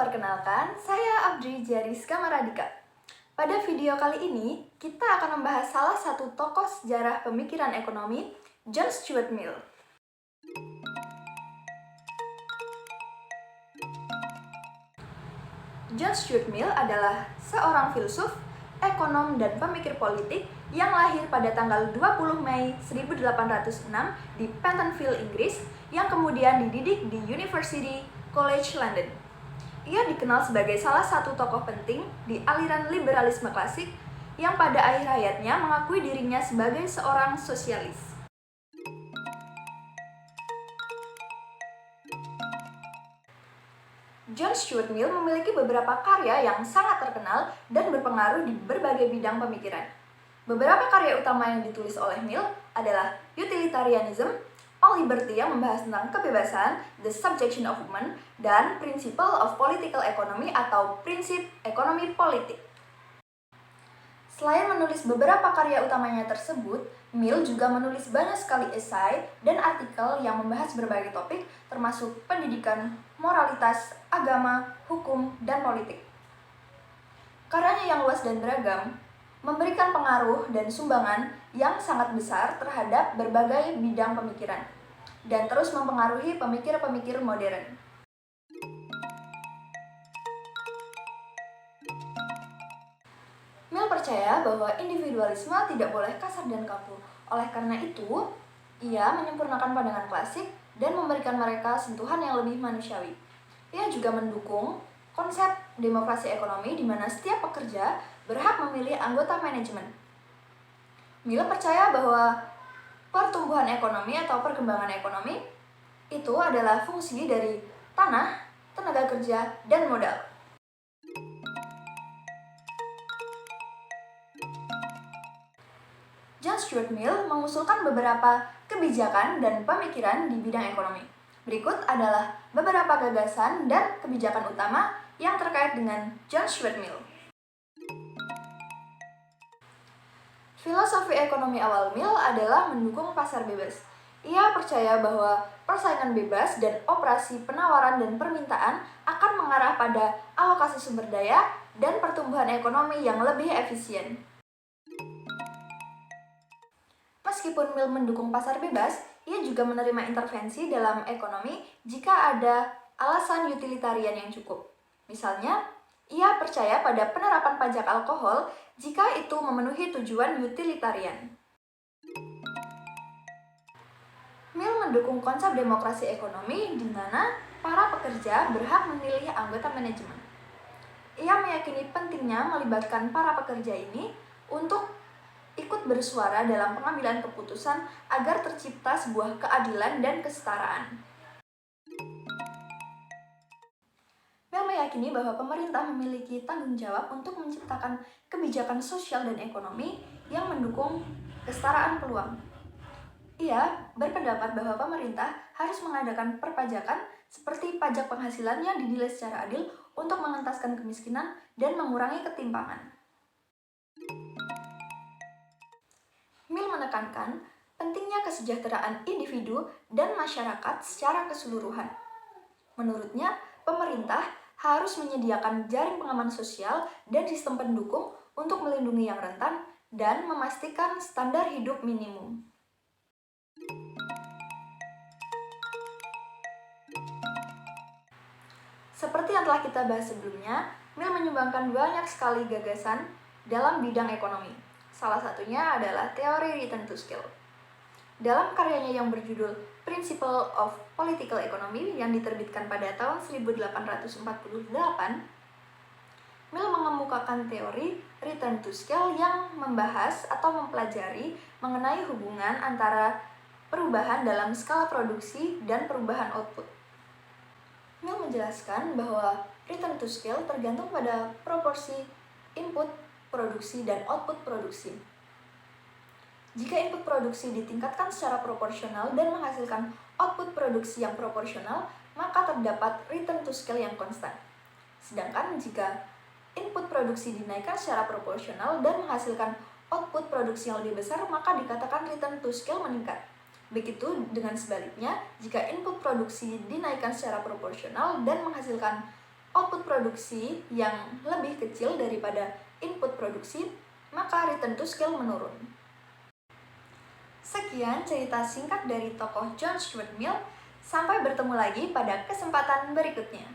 perkenalkan, saya Abdri Jariska Maradika. Pada video kali ini, kita akan membahas salah satu tokoh sejarah pemikiran ekonomi, John Stuart Mill. John Stuart Mill adalah seorang filsuf, ekonom, dan pemikir politik yang lahir pada tanggal 20 Mei 1806 di Pentonville, Inggris, yang kemudian dididik di University College London. Ia dikenal sebagai salah satu tokoh penting di aliran liberalisme klasik yang pada akhir hayatnya mengakui dirinya sebagai seorang sosialis. John Stuart Mill memiliki beberapa karya yang sangat terkenal dan berpengaruh di berbagai bidang pemikiran. Beberapa karya utama yang ditulis oleh Mill adalah Utilitarianism, All Liberty yang membahas tentang kebebasan, The Subjection of Women, dan Principle of Political Economy atau prinsip ekonomi politik. Selain menulis beberapa karya utamanya tersebut, Mill juga menulis banyak sekali esai dan artikel yang membahas berbagai topik termasuk pendidikan, moralitas, agama, hukum, dan politik. Karyanya yang luas dan beragam memberikan pengaruh dan sumbangan yang sangat besar terhadap berbagai bidang pemikiran dan terus mempengaruhi pemikir-pemikir modern. Mill percaya bahwa individualisme tidak boleh kasar dan kaku. Oleh karena itu, ia menyempurnakan pandangan klasik dan memberikan mereka sentuhan yang lebih manusiawi. Ia juga mendukung konsep demokrasi ekonomi di mana setiap pekerja berhak memilih anggota manajemen. Mill percaya bahwa pertumbuhan ekonomi atau perkembangan ekonomi itu adalah fungsi dari tanah, tenaga kerja, dan modal. John Stuart Mill mengusulkan beberapa kebijakan dan pemikiran di bidang ekonomi. Berikut adalah beberapa gagasan dan kebijakan utama yang terkait dengan John Stuart Mill. Filosofi ekonomi awal Mill adalah mendukung pasar bebas. Ia percaya bahwa persaingan bebas dan operasi penawaran dan permintaan akan mengarah pada alokasi sumber daya dan pertumbuhan ekonomi yang lebih efisien. Meskipun Mill mendukung pasar bebas, ia juga menerima intervensi dalam ekonomi jika ada alasan utilitarian yang cukup. Misalnya, ia percaya pada penerapan pajak alkohol jika itu memenuhi tujuan utilitarian. Mill mendukung konsep demokrasi ekonomi di mana para pekerja berhak memilih anggota manajemen. Ia meyakini pentingnya melibatkan para pekerja ini untuk ikut bersuara dalam pengambilan keputusan agar tercipta sebuah keadilan dan kesetaraan. Mill meyakini bahwa pemerintah memiliki tanggung jawab untuk menciptakan kebijakan sosial dan ekonomi yang mendukung kesetaraan peluang. Ia berpendapat bahwa pemerintah harus mengadakan perpajakan seperti pajak penghasilan yang dinilai secara adil untuk mengentaskan kemiskinan dan mengurangi ketimpangan. Mill menekankan pentingnya kesejahteraan individu dan masyarakat secara keseluruhan. Menurutnya, pemerintah harus menyediakan jaring pengaman sosial dan sistem pendukung untuk melindungi yang rentan dan memastikan standar hidup minimum. Seperti yang telah kita bahas sebelumnya, Mill menyumbangkan banyak sekali gagasan dalam bidang ekonomi. Salah satunya adalah teori return to scale. Dalam karyanya yang berjudul Principle of Political Economy yang diterbitkan pada tahun 1848, Mill mengemukakan teori return to scale yang membahas atau mempelajari mengenai hubungan antara perubahan dalam skala produksi dan perubahan output. Mill menjelaskan bahwa return to scale tergantung pada proporsi input produksi dan output produksi. Jika input produksi ditingkatkan secara proporsional dan menghasilkan output produksi yang proporsional, maka terdapat return to scale yang konstan. Sedangkan jika input produksi dinaikkan secara proporsional dan menghasilkan output produksi yang lebih besar, maka dikatakan return to scale meningkat. Begitu dengan sebaliknya, jika input produksi dinaikkan secara proporsional dan menghasilkan output produksi yang lebih kecil daripada input produksi, maka return to scale menurun. Sekian cerita singkat dari tokoh John Stuart Mill. Sampai bertemu lagi pada kesempatan berikutnya.